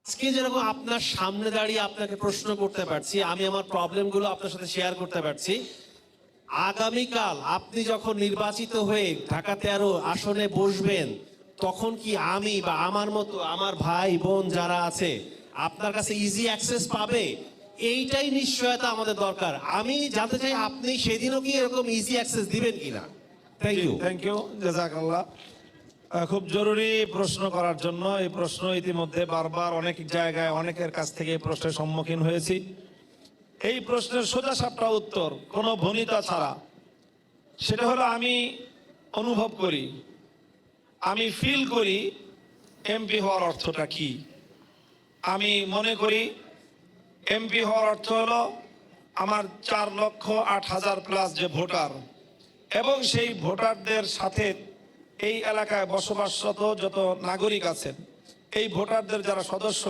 আজকে যেরকম আপনার সামনে দাঁড়িয়ে আপনাকে প্রশ্ন করতে পারছি, আমি আমার প্রবলেমগুলো আপনার সাথে শেয়ার করতে পারছি, আগামীকাল আপনি যখন নির্বাচিত হয়ে ঢাকা 13 আসনে বসবেন, তখন কি আমি বা আমার মতো আমার ভাই বোন যারা আছে আপনার কাছে ইজি অ্যাক্সেস পাবে? এইটাই নিশ্চয়তা আমাদের দরকার। আমি জানতে চাই আপনি সেদিনও কি এরকম ইজি অ্যাক্সেস দিবেন কিনা। Thank you. থ্যাংক ইউ, জাযাকাল্লাহ। খুব জরুরি প্রশ্ন করার জন্য। এই প্রশ্ন ইতিমধ্যে বারবার অনেক জায়গায় অনেকের কাছ থেকে এই প্রশ্নের সম্মুখীন হয়েছি। এই প্রশ্নের সোজাসাপটা উত্তর কোনো ভনিতা ছাড়া, সেটা হলো আমি অনুভব করি, আমি ফিল করি এমপি হওয়ার অর্থটা কি। আমি মনে করি এমপি হওয়ার অর্থ হলো আমার 4,08,000 প্লাস যে ভোটার এবং সেই ভোটারদের সাথে এই এলাকায় বসবাসরত যত নাগরিক আছেন, এই ভোটারদের যারা সদস্য